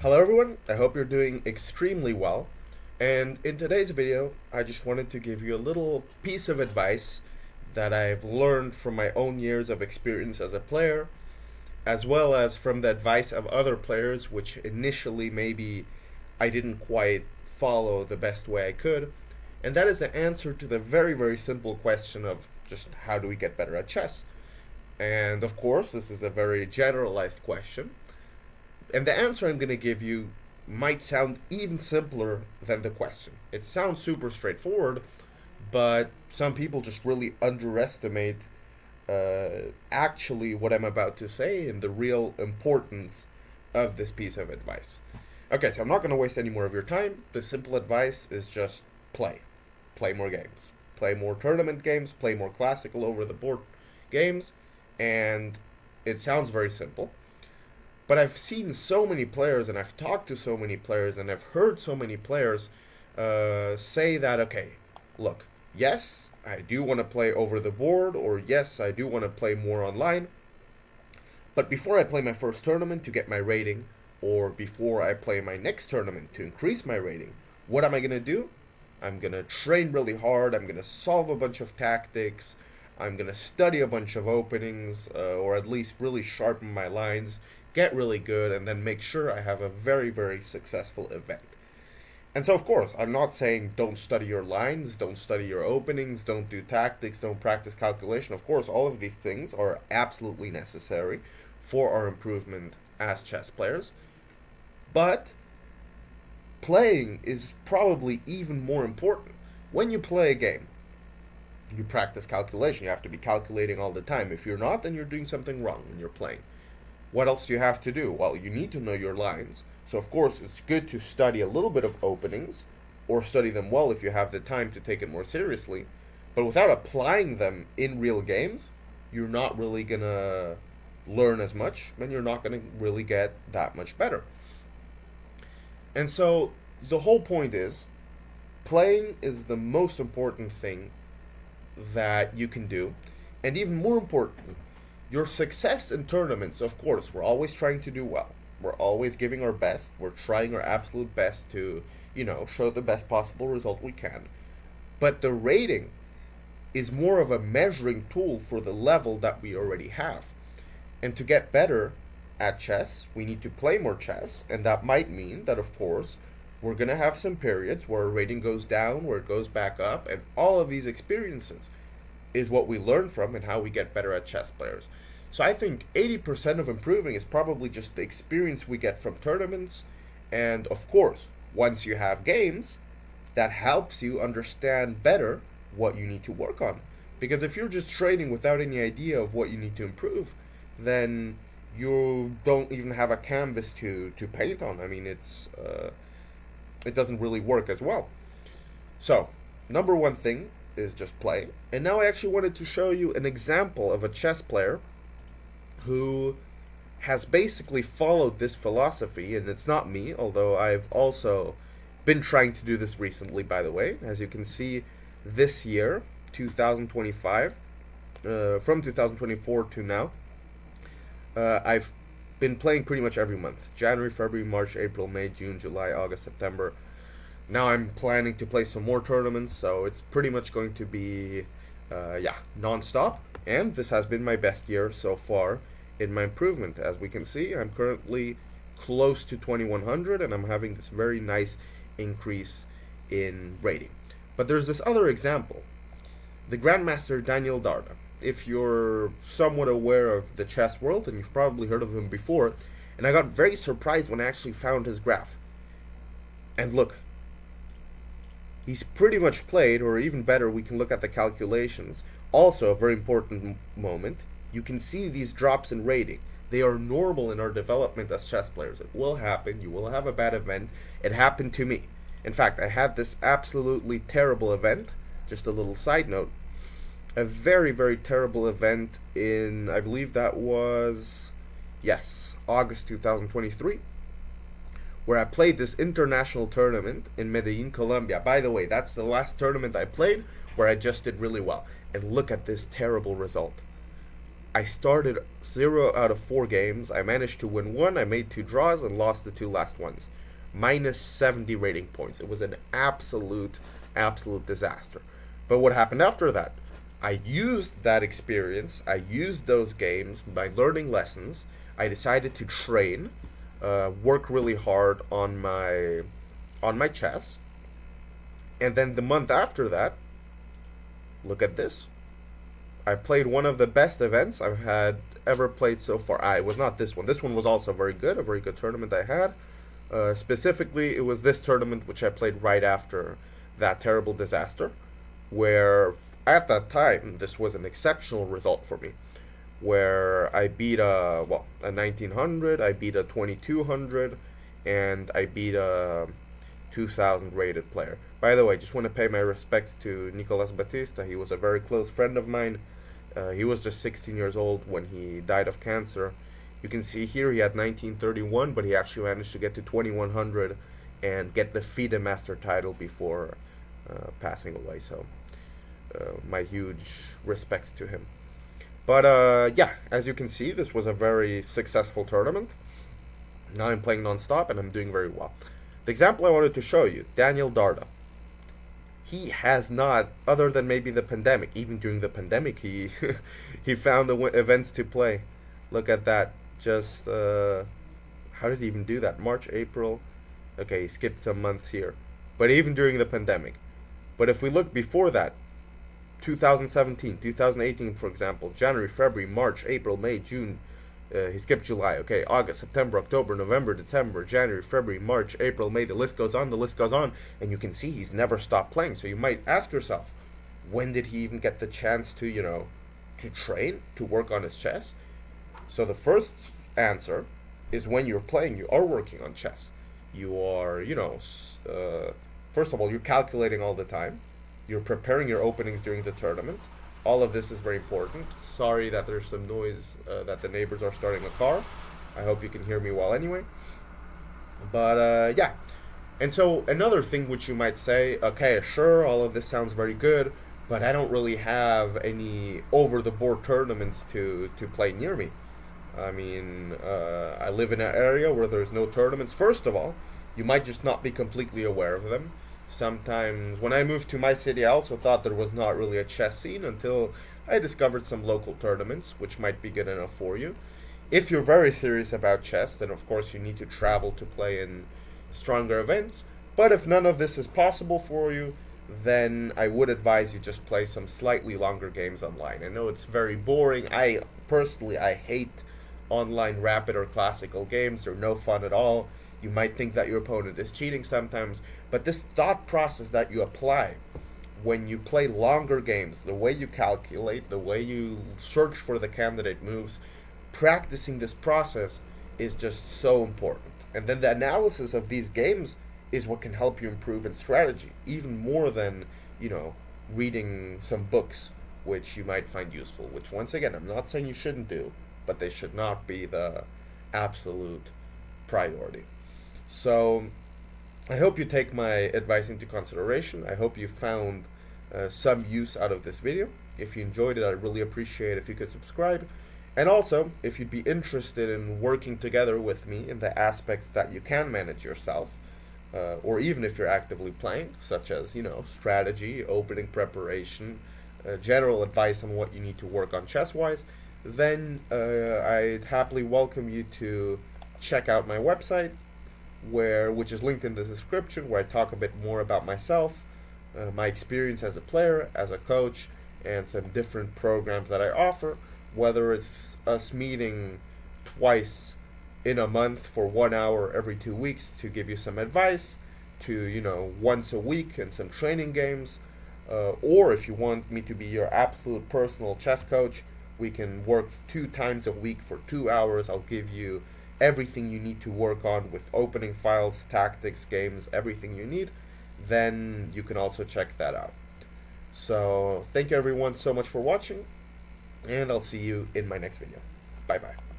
Hello everyone, I hope you're doing extremely well. And in today's video, I just wanted to give you a little piece of advice that I've learned from my own years of experience as a player, as well as from the advice of other players, which initially maybe I didn't quite follow the best way I could. And that is the answer to the very, very simple question of just how do we get better at chess? And of course, this is a very generalized question. And the answer I'm going to give you might sound even simpler than the question. It sounds super straightforward, but some people just really underestimate actually what I'm about to say and the real importance of this piece of advice. Okay, so I'm not going to waste any more of your time. The simple advice is just play. Play more games. Play more tournament games, play more classical over the board games, and it sounds very simple. But I've seen so many players, and I've talked to so many players, and I've heard so many players say that, okay, look, yes, I do want to play over the board, or yes, I do want to play more online, but before I play my first tournament to get my rating, or before I play my next tournament to increase my rating, what am I going to do? I'm going to train really hard, I'm going to solve a bunch of tactics, I'm going to study a bunch of openings, or at least really sharpen my lines, get really good, and then make sure I have a very, very successful event. And so, of course, I'm not saying don't study your lines, don't study your openings, don't do tactics, don't practice calculation. Of course, all of these things are absolutely necessary for our improvement as chess players. But playing is probably even more important. When you play a game, you practice calculation. You have to be calculating all the time. If you're not, then you're doing something wrong when you're playing. What else do you have to do? Well, you need to know your lines. So, of course, it's good to study a little bit of openings, or study them well if you have the time to take it more seriously. But without applying them in real games, you're not really going to learn as much, and you're not going to really get that much better. And so, the whole point is, playing is the most important thing that you can do. And even more important, your success in tournaments, of course, we're always trying to do well. We're always giving our best. We're trying our absolute best to, show the best possible result we can. But the rating is more of a measuring tool for the level that we already have. And to get better at chess, we need to play more chess. And that might mean that, of course, we're going to have some periods where our rating goes down, where it goes back up. And all of these experiences is what we learn from and how we get better at chess players. So I think 80% of improving is probably just the experience we get from tournaments. And of course, once you have games, that helps you understand better what you need to work on. Because if you're just training without any idea of what you need to improve, then you don't even have a canvas to paint on. I mean, it doesn't really work as well. So, number one thing is just play. And now I actually wanted to show you an example of a chess player who has basically followed this philosophy, and it's not me, although I've also been trying to do this recently, by the way. As you can see, this year, 2025, from 2024 to now, I've been playing pretty much every month. January, February, March, April, May, June, July, August, September. Now I'm planning to play some more tournaments, so it's pretty much going to be, non-stop. And this has been my best year so far in my improvement. As we can see, I'm currently close to 2100, and I'm having this very nice increase in rating. But there's this other example, the Grandmaster Daniel Darda. If you're somewhat aware of the chess world, and you've probably heard of him before, and I got very surprised when I actually found his graph. And look, he's pretty much played, or even better, we can look at the calculations. Also, a very important moment, you can see these drops in rating. They are normal in our development as chess players. It will happen. You will have a bad event. It happened to me. In fact, I had this absolutely terrible event. Just a little side note. A very, very terrible event in, I believe that was, yes, August 2023, where I played this international tournament in Medellin, Colombia. By the way, that's the last tournament I played where I just did really well. And look at this terrible result. I started 0 out of 4 games. I managed to win 1. I made 2 draws and lost the 2 last ones. Minus 70 rating points. It was an absolute disaster. But what happened after that? I used that experience. I used those games by learning lessons. I decided to train, work really hard on my chess, and then the month after that, look at this. I played one of the best events I've had ever played so far. It was not this one. This one was also very good, a very good tournament I had. Specifically, it was this tournament which I played right after that terrible disaster, where at that time this was an exceptional result for me, where I beat a 1900, I beat a 2200, and I beat a 2000 rated player. By the way, just want to pay my respects to Nicolas Batista. He was a very close friend of mine. He was just 16 years old when he died of cancer. You can see here he had 1931, but he actually managed to get to 2100 and get the FIDE Master title before passing away. So my huge respects to him. But yeah, as you can see, this was a very successful tournament. Now I'm playing non-stop and I'm doing very well. The example I wanted to show you, Daniel Darda. He has not, other than maybe the pandemic, even during the pandemic, he he found the events to play. Look at that. Just, how did he even do that? March, April. Okay, he skipped some months here. But even during the pandemic. But if we look before that, 2017, 2018, for example, January, February, March, April, May, June, he skipped July, okay, August, September, October, November, December, January, February, March, April, May, the list goes on, and you can see he's never stopped playing. So you might ask yourself, when did he even get the chance to, to train, to work on his chess? So the first answer is when you're playing, you are working on chess. You are, first of all, you're calculating all the time. You're preparing your openings during the tournament. All of this is very important. Sorry that there's some noise, that the neighbors are starting a car. I hope you can hear me well anyway. But yeah. And so another thing which you might say, okay, sure, all of this sounds very good, but I don't really have any over-the-board tournaments to play near me. I mean, I live in an area where there's no tournaments. First of all, you might just not be completely aware of them. Sometimes, when I moved to my city, I also thought there was not really a chess scene until I discovered some local tournaments, which might be good enough for you. If you're very serious about chess, then of course you need to travel to play in stronger events. But if none of this is possible for you, then I would advise you just play some slightly longer games online. I know it's very boring. I hate online rapid or classical games. They're no fun at all. You might think that your opponent is cheating sometimes, but this thought process that you apply when you play longer games, the way you calculate, the way you search for the candidate moves, practicing this process is just so important. And then the analysis of these games is what can help you improve in strategy, even more than, reading some books, which you might find useful, which once again, I'm not saying you shouldn't do, but they should not be the absolute priority. So I hope you take my advice into consideration. I hope you found some use out of this video. If you enjoyed it, I'd really appreciate it if you could subscribe. And also, if you'd be interested in working together with me in the aspects that you can manage yourself, or even if you're actively playing, such as, strategy, opening preparation, general advice on what you need to work on chess-wise, then I'd happily welcome you to check out my website, which is linked in the description, where I talk a bit more about myself, my experience as a player, as a coach, and some different programs that I offer, whether it's us meeting twice in a month for 1 hour every 2 weeks to give you some advice, to, once a week and some training games, or if you want me to be your absolute personal chess coach, we can work 2 times a week for 2 hours. I'll give you everything you need to work on with opening files, tactics, games, everything you need. Then you can also check that out. So thank you everyone so much for watching, and I'll see you in my next video. Bye bye.